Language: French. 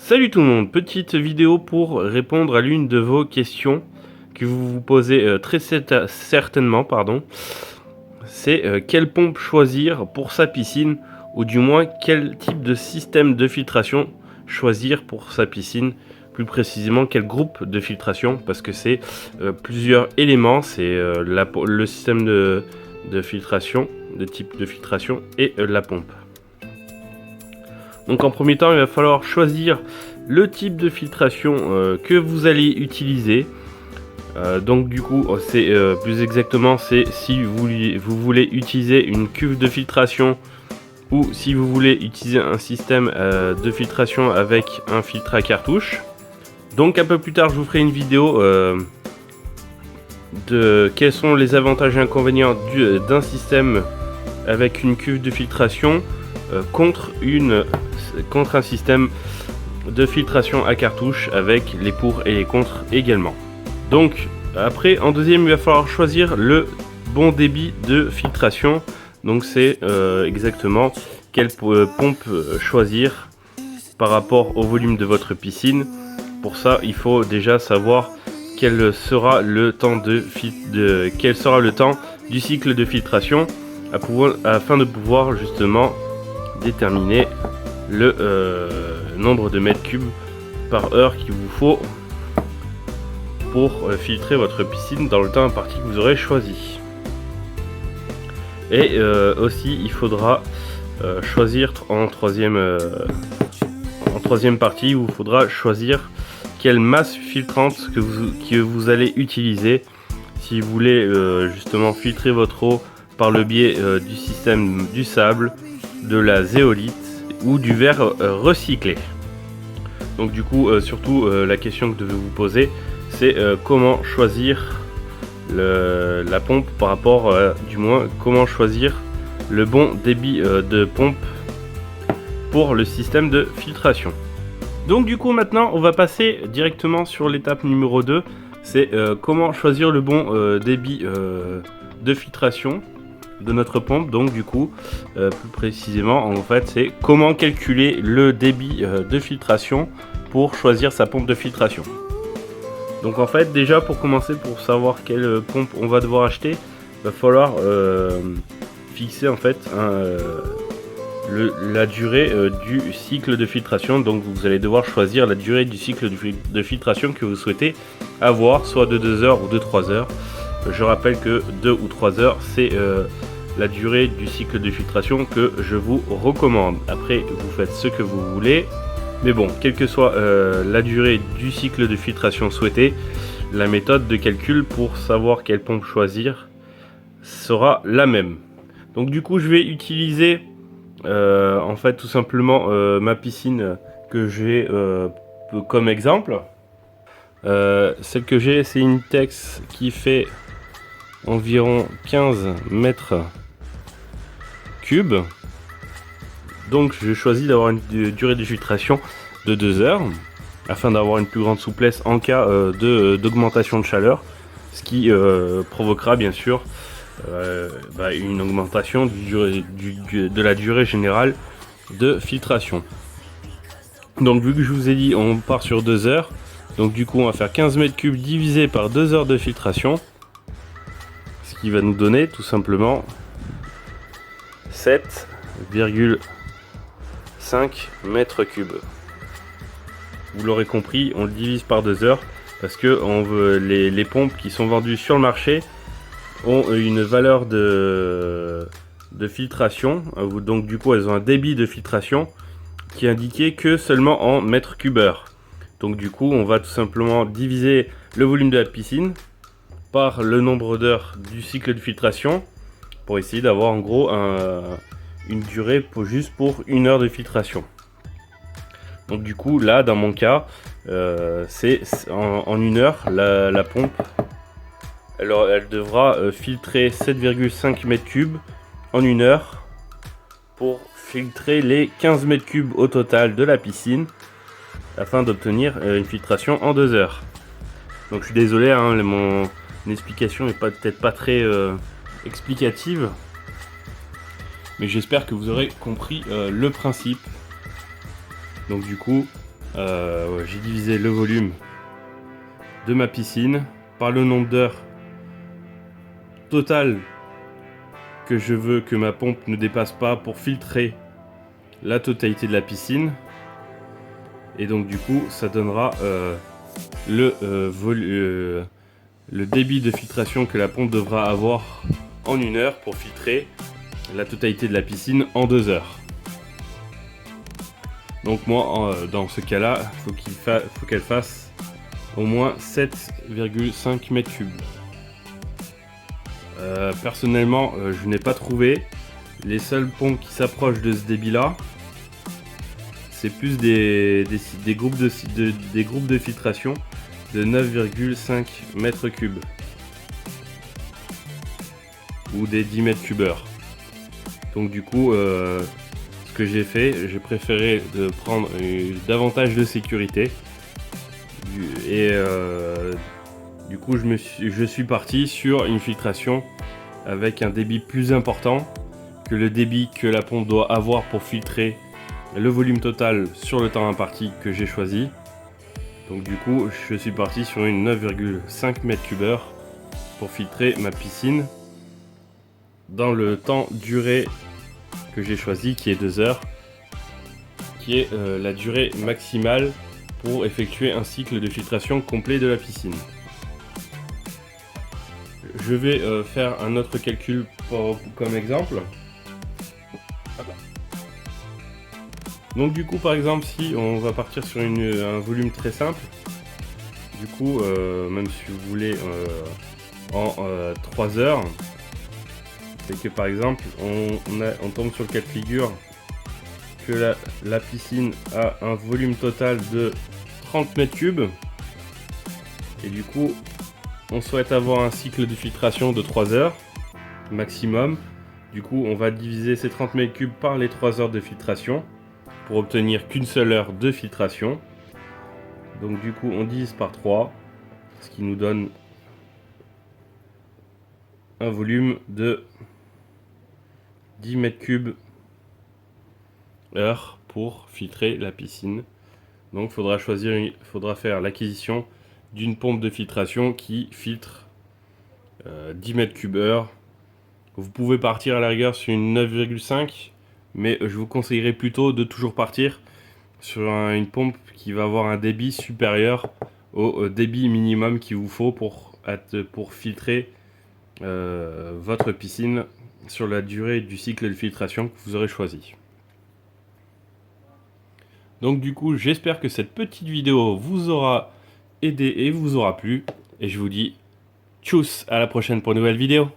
Salut tout le monde, petite vidéo pour répondre à l'une de vos questions que vous vous posez très certainement, c'est quelle pompe choisir pour sa piscine, ou du moins quel type de système de filtration choisir pour sa piscine, plus précisément quel groupe de filtration, parce que c'est plusieurs éléments, c'est le système de filtration, de type de filtration et la pompe. Donc en premier temps, il va falloir choisir le type de filtration que vous allez utiliser. Donc du coup, c'est plus exactement, c'est si vous voulez utiliser une cuve de filtration ou si vous voulez utiliser un système de filtration avec un filtre à cartouche. Donc un peu plus tard, je vous ferai une vidéo de quels sont les avantages et inconvénients d'un système avec une cuve de filtration contre un système de filtration à cartouche avec les pour et les contre également. Donc après, en deuxième, il va falloir choisir le bon débit de filtration. Donc c'est exactement quelle pompe choisir par rapport au volume de votre piscine. Pour ça, il faut déjà savoir quel sera le temps du cycle de filtration afin de pouvoir justement déterminer le nombre de mètres cubes par heure qu'il vous faut pour filtrer votre piscine dans le temps imparti que vous aurez choisi. Et aussi il faudra choisir en troisième partie, il vous faudra choisir quelle masse filtrante que vous allez utiliser si vous voulez justement filtrer votre eau par le biais du système du sable, de la zéolite ou du verre recyclé. Donc du coup surtout la question que vous devez vous poser, c'est comment choisir la pompe par rapport comment choisir le bon débit de pompe pour le système de filtration. Donc du coup maintenant on va passer directement sur l'étape numéro 2, c'est comment choisir le bon débit de filtration de notre pompe. Donc du coup plus précisément en fait c'est comment calculer le débit de filtration pour choisir sa pompe de filtration. Donc en fait déjà pour commencer, pour savoir quelle pompe on va devoir acheter, il va falloir fixer en fait la durée du cycle de filtration. Donc vous allez devoir choisir la durée du cycle de filtration que vous souhaitez avoir, soit de 2 heures ou de 3 heures. Je rappelle que 2 ou 3 heures c'est la durée du cycle de filtration que je vous recommande. Après vous faites ce que vous voulez, mais bon, quelle que soit la durée du cycle de filtration souhaité, la méthode de calcul pour savoir quelle pompe choisir sera la même. Donc du coup je vais utiliser en fait tout simplement ma piscine que j'ai comme exemple. Celle que j'ai, c'est une Tex qui fait environ 15 mètres cubes. Donc je choisis d'avoir une durée de filtration de 2 heures afin d'avoir une plus grande souplesse en cas d'augmentation de chaleur, ce qui provoquera bien sûr une augmentation de la durée générale de filtration. Donc vu que je vous ai dit on part sur 2 heures, donc du coup on va faire 15 mètres cubes divisé par 2 heures de filtration, ce qui va nous donner tout simplement 7,5 mètres cubes. Vous l'aurez compris, on le divise par 2 heures parce que les pompes qui sont vendues sur le marché ont une valeur de filtration, donc du coup elles ont un débit de filtration qui est indiqué que seulement en mètres cubes heure. Donc du coup on va tout simplement diviser le volume de la piscine par le nombre d'heures du cycle de filtration pour essayer d'avoir en gros une durée juste pour 1 heure de filtration. Donc du coup là dans mon cas c'est en 1 heure la pompe elle devra filtrer 7,5 mètres cubes en 1 heure pour filtrer les 15 mètres cubes au total de la piscine afin d'obtenir une filtration en 2 heures. Donc je suis désolé hein, mon explication n'est peut-être pas très explicative, mais j'espère que vous aurez compris le principe. Donc du coup j'ai divisé le volume de ma piscine par le nombre d'heures total que je veux que ma pompe ne dépasse pas pour filtrer la totalité de la piscine. Et donc du coup ça donnera le débit de filtration que la pompe devra avoir en 1 heure pour filtrer la totalité de la piscine en 2 heures. Donc moi dans ce cas là faut qu'elle fasse au moins 7,5 mètres cubes. Personnellement je n'ai pas trouvé. Les seules pompes qui s'approchent de ce débit là, c'est plus des groupes de filtration de 9,5 mètres cubes ou des 10 mètres cubes heure. Donc du coup ce que j'ai fait, j'ai préféré de prendre davantage de sécurité et du coup je suis parti sur une filtration avec un débit plus important que le débit que la pompe doit avoir pour filtrer le volume total sur le temps imparti que j'ai choisi. Donc du coup je suis parti sur une 9,5 mètres cubes heure pour filtrer ma piscine dans le temps durée que j'ai choisi, qui est 2 heures, qui est la durée maximale pour effectuer un cycle de filtration complet de la piscine. Je vais faire un autre calcul comme exemple. Donc du coup par exemple, si on va partir sur un volume très simple, du coup même si vous voulez en 3 heures, c'est que par exemple on tombe sur le cas de figure que la piscine a un volume total de 30 mètres cubes et du coup on souhaite avoir un cycle de filtration de 3 heures maximum. Du coup on va diviser ces 30 mètres cubes par les 3 heures de filtration pour obtenir qu'une seule heure de filtration. Donc du coup on divise par 3, ce qui nous donne un volume de 10 mètres cubes heure pour filtrer la piscine. Donc faudra faire l'acquisition d'une pompe de filtration qui filtre 10 mètres cubes heure. Vous pouvez partir à la rigueur sur une 9,5, mais je vous conseillerais plutôt de toujours partir sur une pompe qui va avoir un débit supérieur au débit minimum qu'il vous faut pour filtrer votre piscine sur la durée du cycle de filtration que vous aurez choisi. Donc du coup j'espère que cette petite vidéo vous aura aidé et vous aura plu, et je vous dis tchuss, à la prochaine pour une nouvelle vidéo.